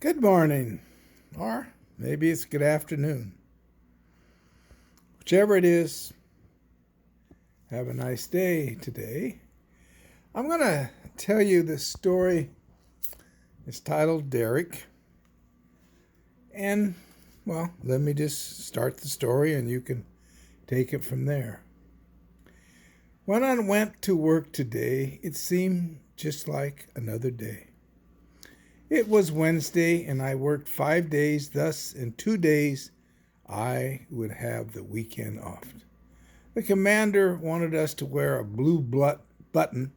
Good morning, or maybe it's good afternoon. Whichever it is, have a nice day today. I'm going to tell you this story. It's titled Derek. And, well, let me just start the story and you can take it from there. When I went to work today, it seemed just like another day. It was Wednesday and I worked 5 days, thus, in 2 days, I would have the weekend off. The commander wanted us to wear a blue button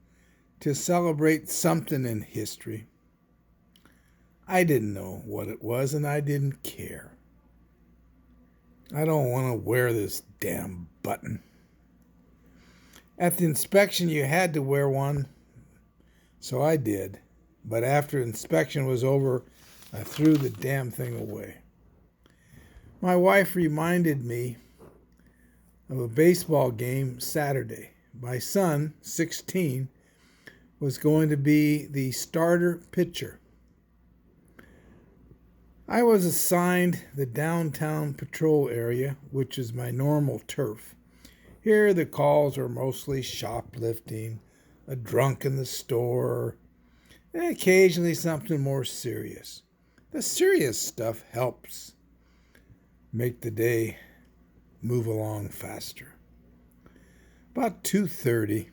to celebrate something in history. I didn't know what it was and I didn't care. I don't want to wear this damn button. At the inspection, you had to wear one, so I did. But after inspection was over, I threw the damn thing away. My wife reminded me of a baseball game Saturday. My son, 16, was going to be the starter pitcher. I was assigned the downtown patrol area, which is my normal turf. Here the calls are mostly shoplifting, a drunk in the store, and occasionally something more serious. The serious stuff helps make the day move along faster. About 2:30,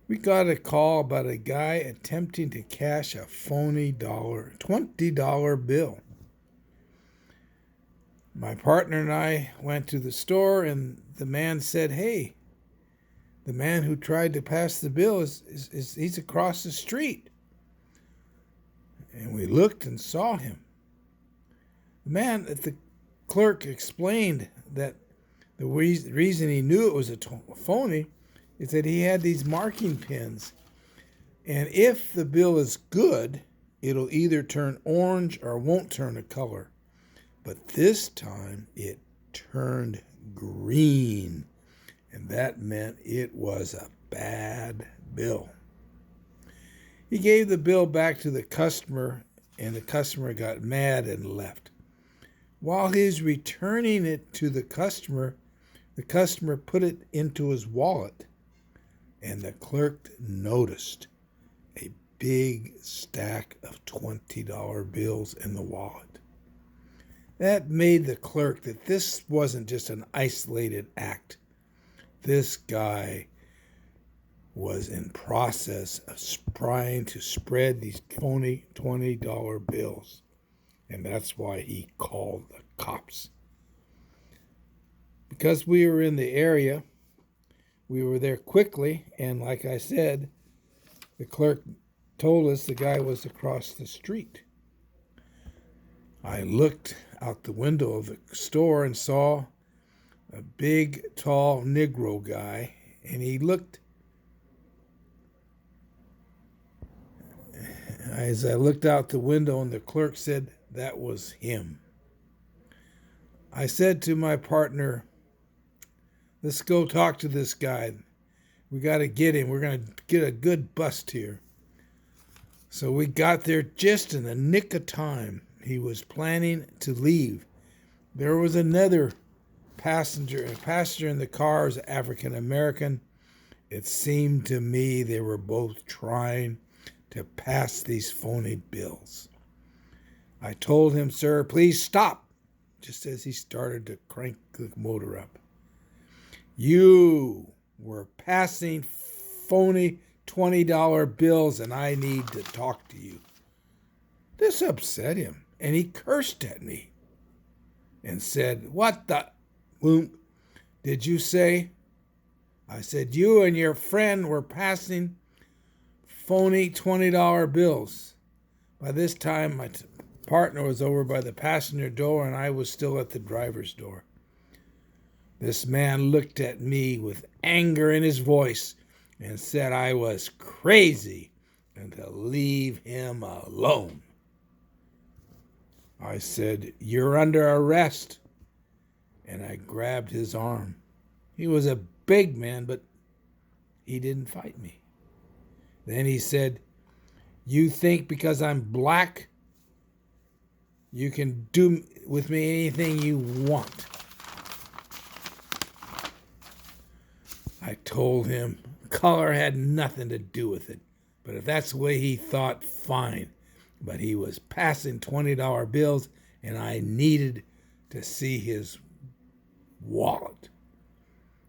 we got a call about a guy attempting to cash a phony $20 bill. My partner and I went to the store and the man said, "Hey, the man who tried to pass the bill he's across the street." And we looked and saw him. The clerk explained that the reason he knew it was a phony is that he had these marking pens. And if the bill is good, it'll either turn orange or won't turn a color. But this time it turned green. And that meant it was a bad bill. He gave the bill back to the customer, and the customer got mad and left. While he's returning it to the customer put it into his wallet, and the clerk noticed a big stack of $20 bills in the wallet. That made the clerk that this wasn't just an isolated act. This guy was in process of trying to spread these phony $20 bills. And that's why he called the cops. Because we were in the area, we were there quickly, and like I said, the clerk told us the guy was across the street. I looked out the window of the store and saw a big, tall Negro guy, and he looked. As I looked out the window, and the clerk said that was him. I said to my partner, "Let's go talk to this guy. We got to get him. We're going to get a good bust here." So we got there just in the nick of time. He was planning to leave. There was another passenger. A passenger in the car was African American. It seemed to me they were both trying to pass these phony bills. I told him, "Sir, please stop," just as he started to crank the motor up. "You were passing phony $20 bills and I need to talk to you." This upset him and he cursed at me and said, "What the whoop did you say?" I said, "You and your friend were passing phony $20 bills." By this time, my partner was over by the passenger door and I was still at the driver's door. This man looked at me with anger in his voice and said I was crazy and to leave him alone. I said, "You're under arrest." And I grabbed his arm. He was a big man, but he didn't fight me. Then he said, "You think because I'm black You can do with me anything you want. I told him color had nothing to do with it. But if that's the way he thought, fine. But he was passing $20 bills, and I needed to see his wallet.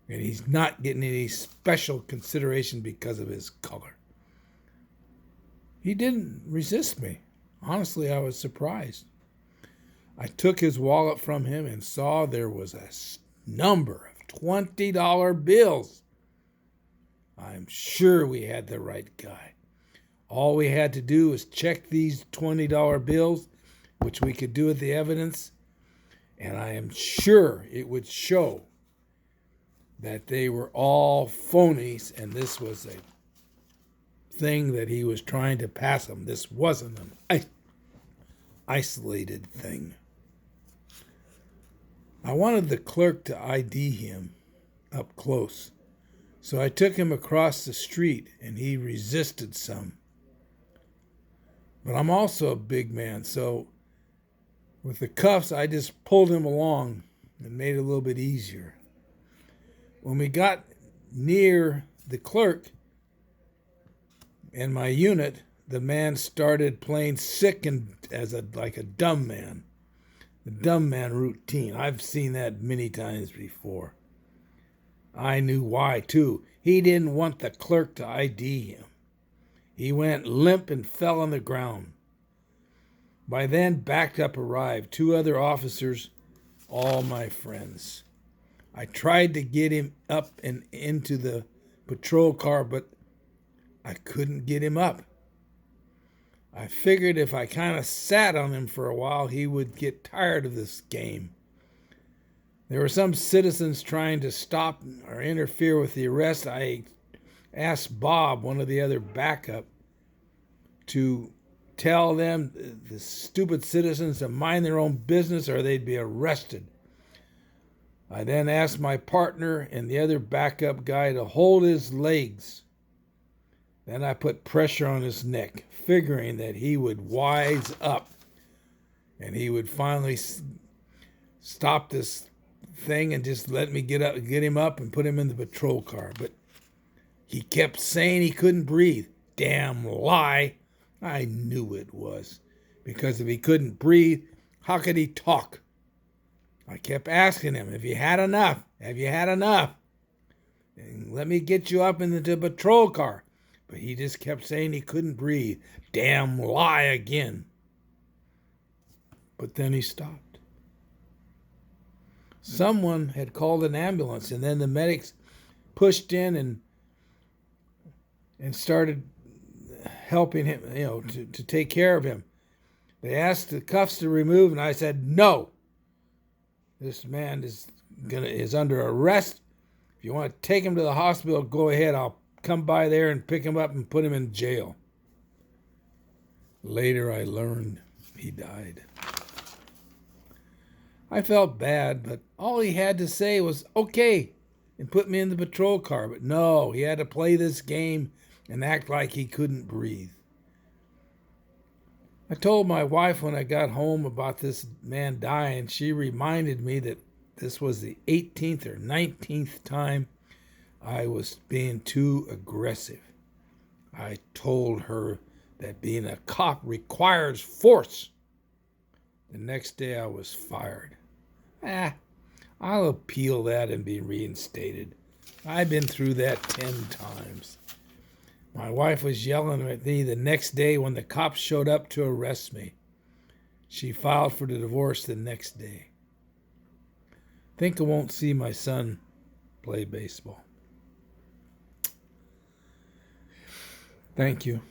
And he's not getting any special consideration because of his color. He didn't resist me. Honestly, I was surprised. I took his wallet from him and saw there was a number of $20 bills. I'm sure we had the right guy. All we had to do was check these $20 bills, which we could do with the evidence, and I am sure it would show that they were all phonies, and this was a thing that he was trying to pass them. This wasn't an isolated thing. I wanted the clerk to ID him up close, so I took him across the street, and he resisted some. But I'm also a big man, so with the cuffs, I just pulled him along and made it a little bit easier. When we got near the clerk and my unit, the man started playing sick and like a dumb man. The dumb man routine. I've seen that many times before. I knew why, too. He didn't want the clerk to ID him. He went limp and fell on the ground. By then, backup arrived. 2 other officers, all my friends. I tried to get him up and into the patrol car, but I couldn't get him up. I figured if I kind of sat on him for a while, he would get tired of this game. There were some citizens trying to stop or interfere with the arrest. I asked Bob, one of the other backup, to tell them, the stupid citizens, to mind their own business or they'd be arrested. I then asked my partner and the other backup guy to hold his legs. Then I put pressure on his neck, figuring that he would wise up and he would finally stop this thing and just let me get him up and put him in the patrol car. But he kept saying he couldn't breathe. Damn lie. I knew it was. Because if he couldn't breathe, how could he talk? I kept asking him, have you had enough? Have you had enough? And let me get you up into the patrol car. But he just kept saying he couldn't breathe. Damn lie again. But then he stopped. Someone had called an ambulance, and then the medics pushed in and started helping him, to take care of him. They asked the cuffs to remove, and I said, no. This man is under arrest. If you want to take him to the hospital, go ahead. I'll come by there and pick him up and put him in jail. Later, I learned he died. I felt bad, but all he had to say was, okay, and put me in the patrol car. But no, he had to play this game and act like he couldn't breathe. I told my wife when I got home about this man dying. She reminded me that this was the 18th or 19th time I was being too aggressive. I told her that being a cop requires force. The next day I was fired. I'll appeal that and be reinstated. I've been through that 10 times. My wife was yelling at me the next day when the cops showed up to arrest me. She filed for the divorce the next day. Think I won't see my son play baseball. Thank you.